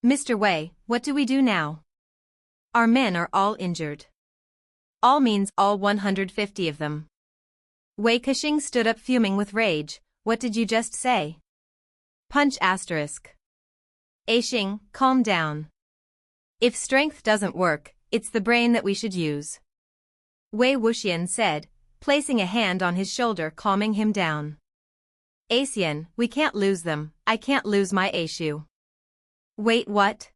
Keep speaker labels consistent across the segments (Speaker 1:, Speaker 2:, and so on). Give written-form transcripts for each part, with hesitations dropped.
Speaker 1: Mr. Wei, what do we do now? Our men are all injured. All means all 150 of them. Wei Kexing stood up fuming with rage. What did you just say? Punch asterisk. Xing, calm down. If strength doesn't work, it's the brain that we should use. Wei Wuxian said, placing a hand on his shoulder, calming him down. Xian, we can't lose them. I can't lose my Aishu. Wait, what?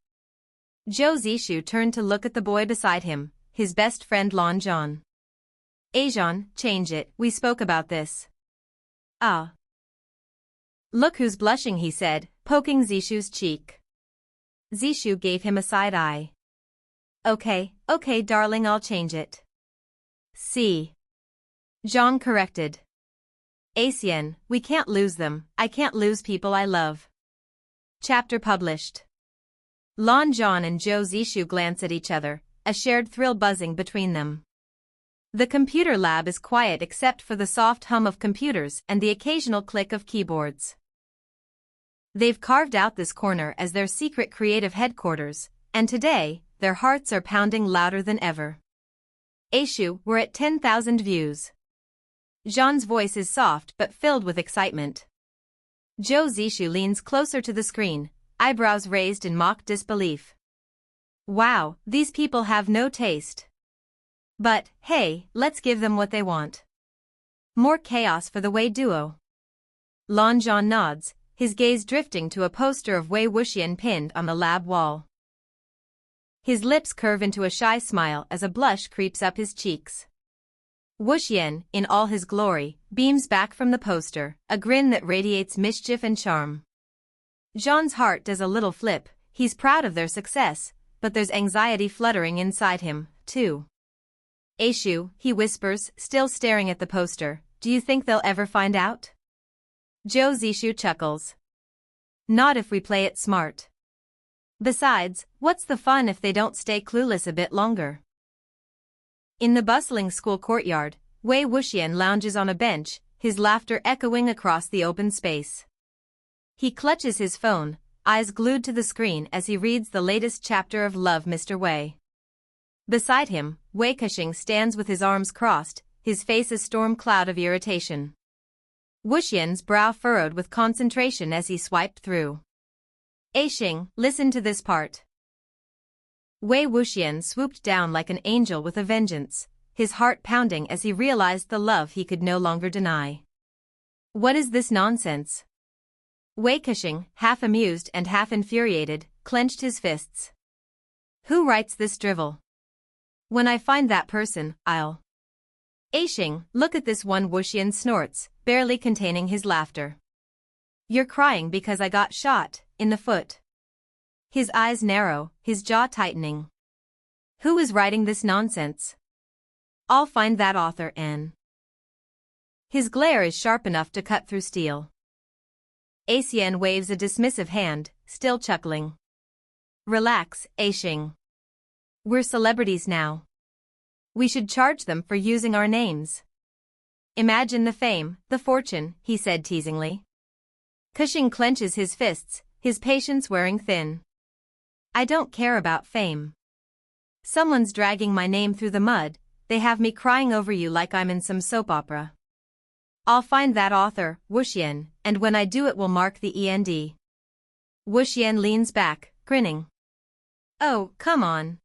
Speaker 1: Zhou Zishu turned to look at the boy beside him, his best friend Lan Zhan. Aizhan, change it, we spoke about this. Ah. Look who's blushing, he said, poking Zishu's cheek. Zishu gave him a side eye. Okay, darling, I'll change it. See. Zhang corrected. Xian, we can't lose them, I can't lose people I love. Chapter published. Lan Zhan and Zhou Zishu glance at each other, a shared thrill buzzing between them. The computer lab is quiet except for the soft hum of computers and the occasional click of keyboards. They've carved out this corner as their secret creative headquarters, and today, their hearts are pounding louder than ever. Aishu, we're at 10,000 views. Zhan's voice is soft but filled with excitement. Zhou Zishu leans closer to the screen, eyebrows raised in mock disbelief. Wow, these people have no taste. But, hey, let's give them what they want. More chaos for the Wei duo. Lan Zhan nods, his gaze drifting to a poster of Wei Wuxian pinned on the lab wall. His lips curve into a shy smile as a blush creeps up his cheeks. Wuxian, in all his glory, beams back from the poster, a grin that radiates mischief and charm. Zhan's heart does a little flip, he's proud of their success, but there's anxiety fluttering inside him, too. Aishu, he whispers, still staring at the poster, do you think they'll ever find out? Zhou Zishu chuckles. Not if we play it smart. Besides, what's the fun if they don't stay clueless a bit longer? In the bustling school courtyard, Wei Wuxian lounges on a bench, his laughter echoing across the open space. He clutches his phone, eyes glued to the screen as he reads the latest chapter of Love, Mr. Wei. Beside him, Wei Kexing stands with his arms crossed, his face a storm cloud of irritation. Wuxian's brow furrowed with concentration as he swiped through. Xing, listen to this part. Wei Wuxian swooped down like an angel with a vengeance, his heart pounding as he realized the love he could no longer deny. What is this nonsense? Wei Kexing, half amused and half infuriated, clenched his fists. Who writes this drivel? When I find that person, I'll... Xing, look at this one, Wuxian snorts, barely containing his laughter. You're crying because I got shot, in the foot. His eyes narrow, his jaw tightening. Who is writing this nonsense? I'll find that author and... His glare is sharp enough to cut through steel. Xian waves a dismissive hand, still chuckling. Relax, Xing. We're celebrities now. We should charge them for using our names. Imagine the fame, the fortune, he said teasingly. Kexing clenches his fists, his patience wearing thin. I don't care about fame. Someone's dragging my name through the mud, they have me crying over you like I'm in some soap opera. I'll find that author, Wuxian, and when I do it will mark the end. Wuxian leans back, grinning. Oh, come on.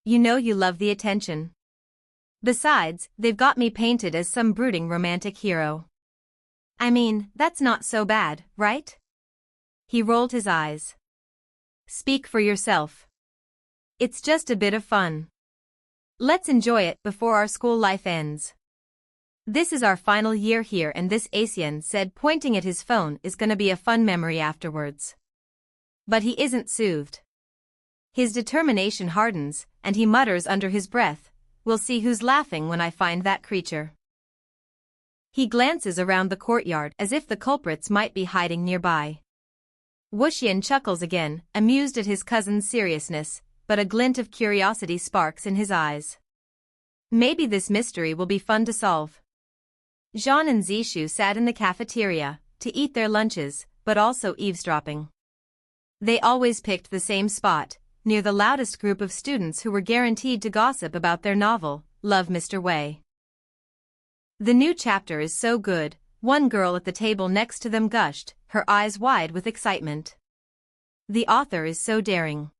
Speaker 1: You know you love the attention. Besides, they've got me painted as some brooding romantic hero. I mean, that's not so bad, right? He rolled his eyes. Speak for yourself. It's just a bit of fun. Let's enjoy it before our school life ends. This is our final year here and this, Xian said, pointing at his phone, is gonna be a fun memory afterwards. But he isn't soothed. His determination hardens, and he mutters under his breath, we'll see who's laughing when I find that creature. He glances around the courtyard as if the culprits might be hiding nearby. Wuxian chuckles again, amused at his cousin's seriousness, but a glint of curiosity sparks in his eyes. Maybe this mystery will be fun to solve. Zhan and Zishu sat in the cafeteria, to eat their lunches, but also eavesdropping. They always picked the same spot, near the loudest group of students who were guaranteed to gossip about their novel, Love Mr. Wei. The new chapter is so good, one girl at the table next to them gushed, her eyes wide with excitement. The author is so daring.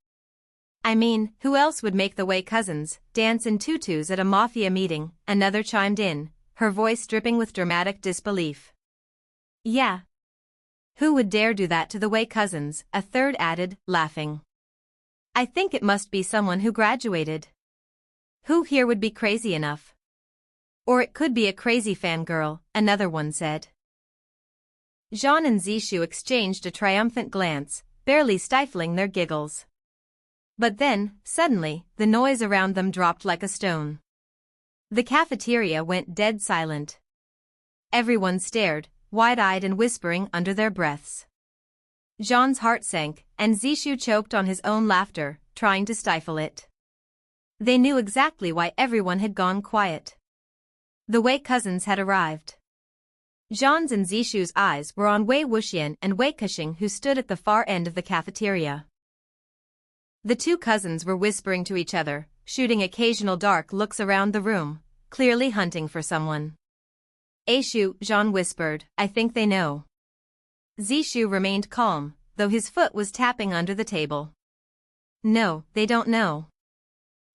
Speaker 1: I mean, who else would make the Wei cousins dance in tutus at a mafia meeting? Another chimed in, her voice dripping with dramatic disbelief. Yeah. Who would dare do that to the Wei cousins? A third added, laughing. I think it must be someone who graduated. Who here would be crazy enough? Or it could be a crazy fangirl, another one said. Jean and Zishu exchanged a triumphant glance, barely stifling their giggles. But then, suddenly, the noise around them dropped like a stone. The cafeteria went dead silent. Everyone stared, wide-eyed and whispering under their breaths. Jean's heart sank, and Zishu choked on his own laughter, trying to stifle it. They knew exactly why everyone had gone quiet. The Wei cousins had arrived. Jean's and Zishu's eyes were on Wei Wuxian and Wei Kexing, who stood at the far end of the cafeteria. The two cousins were whispering to each other, shooting occasional dark looks around the room, clearly hunting for someone. Aishu, Jean whispered, I think they know. Zishu remained calm, though his foot was tapping under the table. No, they don't know.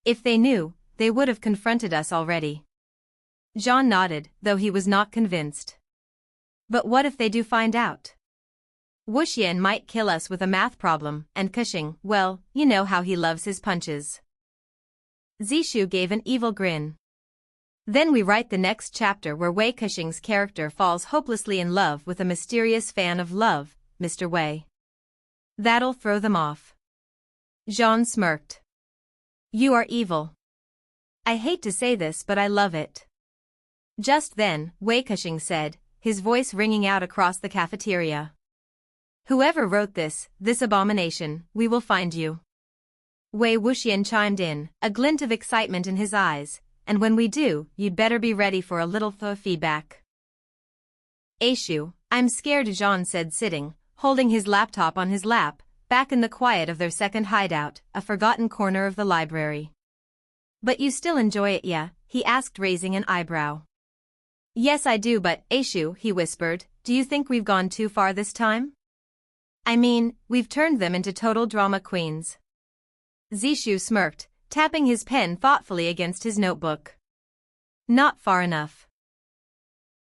Speaker 1: If they knew, they would have confronted us already. Jean nodded, though he was not convinced. But what if they do find out? Wuxian might kill us with a math problem, and Kexing, well, you know how he loves his punches. Zishu gave an evil grin. Then we write the next chapter where Wei Kexing's character falls hopelessly in love with a mysterious fan of love, Mr. Wei. That'll throw them off. Jean smirked. You are evil. I hate to say this, but I love it. Just then, Wei Kexing said, his voice ringing out across the cafeteria. Whoever wrote this abomination, we will find you. Wei Wuxian chimed in, a glint of excitement in his eyes, and when we do, you'd better be ready for a little feedback. Aishu, I'm scared, Jean said, sitting, holding his laptop on his lap, back in the quiet of their second hideout, a forgotten corner of the library. But you still enjoy it, yeah? He asked, raising an eyebrow. Yes, I do, but, Aishu, he whispered, do you think we've gone too far this time? I mean, we've turned them into total drama queens. Zishu smirked, tapping his pen thoughtfully against his notebook. Not far enough.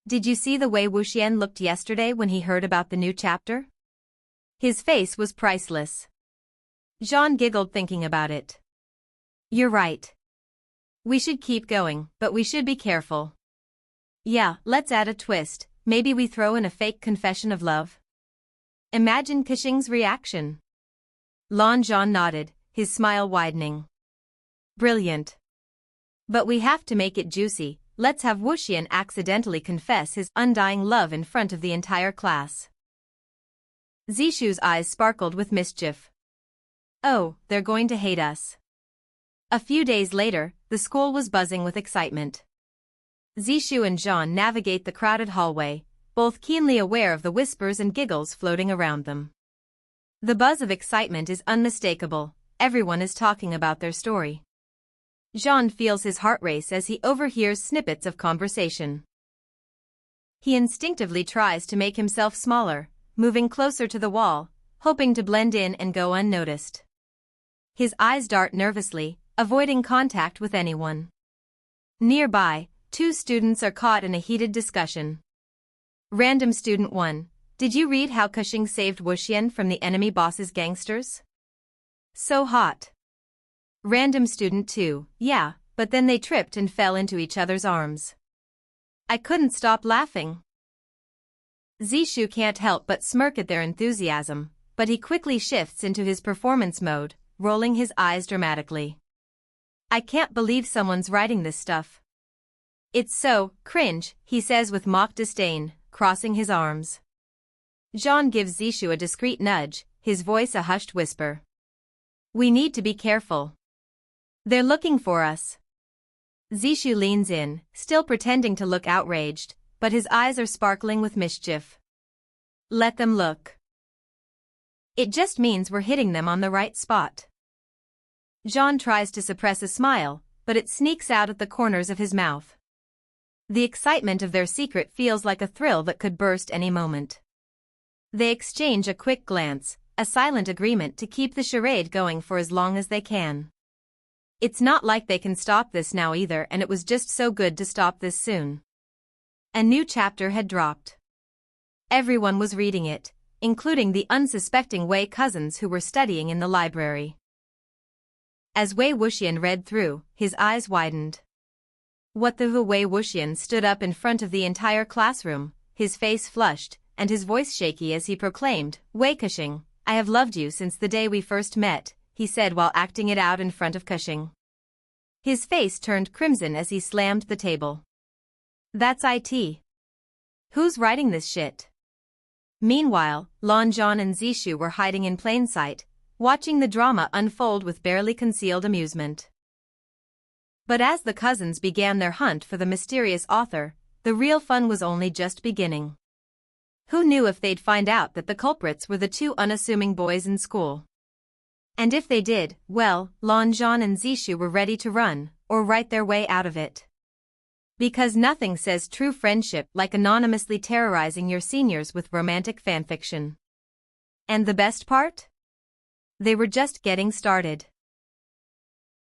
Speaker 1: Did you see the way Wuxian looked yesterday when he heard about the new chapter? His face was priceless. Jean giggled thinking about it. You're right. We should keep going, but we should be careful. Yeah, let's add a twist, maybe we throw in a fake confession of love. Imagine Kexing's reaction. Lan Zhan nodded, his smile widening. Brilliant. But we have to make it juicy, let's have Wuxian accidentally confess his undying love in front of the entire class. Zishu's eyes sparkled with mischief. Oh, they're going to hate us. A few days later, the school was buzzing with excitement. Zishu and Jean navigate the crowded hallway, both keenly aware of the whispers and giggles floating around them. The buzz of excitement is unmistakable, everyone is talking about their story. Jean feels his heart race as he overhears snippets of conversation. He instinctively tries to make himself smaller, moving closer to the wall, hoping to blend in and go unnoticed. His eyes dart nervously, avoiding contact with anyone. Nearby, two students are caught in a heated discussion. Random Student 1, did you read how Kexing saved Wuxian from the enemy boss's gangsters? So hot. Random Student 2, yeah, but then they tripped and fell into each other's arms. I couldn't stop laughing. Zishu can't help but smirk at their enthusiasm, but he quickly shifts into his performance mode, rolling his eyes dramatically. I can't believe someone's writing this stuff. It's so cringe, he says with mock disdain, crossing his arms. Jean gives Zishu a discreet nudge, his voice a hushed whisper. We need to be careful. They're looking for us. Zishu leans in, still pretending to look outraged, but his eyes are sparkling with mischief. Let them look. It just means we're hitting them on the right spot. Jean tries to suppress a smile, but it sneaks out at the corners of his mouth. The excitement of their secret feels like a thrill that could burst any moment. They exchange a quick glance, a silent agreement to keep the charade going for as long as they can. It's not like they can stop this now either, and it was just so good to stop this soon. A new chapter had dropped. Everyone was reading it, including the unsuspecting Wei cousins who were studying in the library. As Wei Wuxian read through, his eyes widened. What the Wei Wuxian stood up in front of the entire classroom, his face flushed, and his voice shaky as he proclaimed, "Wei Kushing, I have loved you since the day we first met," he said while acting it out in front of Kushing. His face turned crimson as he slammed the table. That's it. Who's writing this shit? Meanwhile, Lan Zhan and Zishu were hiding in plain sight, watching the drama unfold with barely concealed amusement. But as the cousins began their hunt for the mysterious author, the real fun was only just beginning. Who knew if they'd find out that the culprits were the two unassuming boys in school? And if they did, well, Lan Zhan and Zishu were ready to run, or write their way out of it. Because nothing says true friendship like anonymously terrorizing your seniors with romantic fanfiction. And the best part? They were just getting started.